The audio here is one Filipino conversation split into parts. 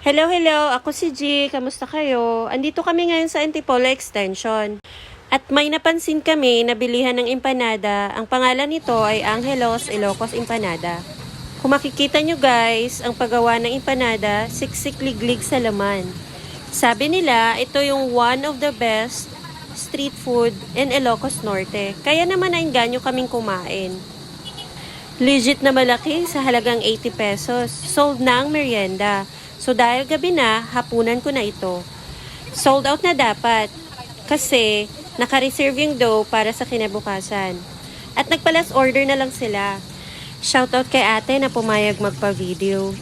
Hello, hello! Ako si G. Kamusta kayo? Andito kami ngayon sa Antipolo Extension. At may napansin kami na bilihan ng empanada. Ang pangalan nito ay Angelos Ilocos Empanada. Kung makikita nyo guys, ang paggawa ng empanada, siksik liglig sa laman. Sabi nila, ito yung one of the best street food in Ilocos Norte. Kaya naman nainganyo kaming kumain. Legit na malaki sa halagang 80 pesos. Sold na ang merienda. So dahil gabi na, hapunan ko na ito. Sold out na dapat. Kasi naka-reserve yung dough para sa kinabukasan. At nagpa-last order na lang sila. Shoutout kay ate na pumayag magpa-video.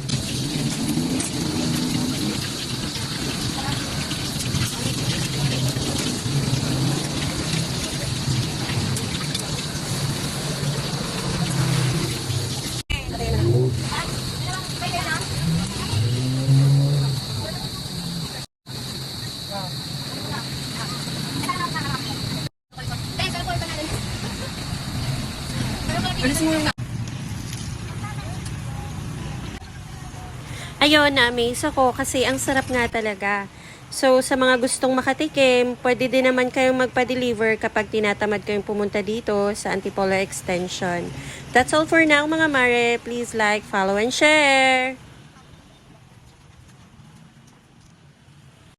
Ayun, na-amaze ako kasi ang sarap nga talaga. So, sa mga gustong makatikim, pwede din naman kayong magpa-deliver kapag tinatamad kayong pumunta dito sa Antipolo Extension. That's all for now mga mare. Please like, follow, and share!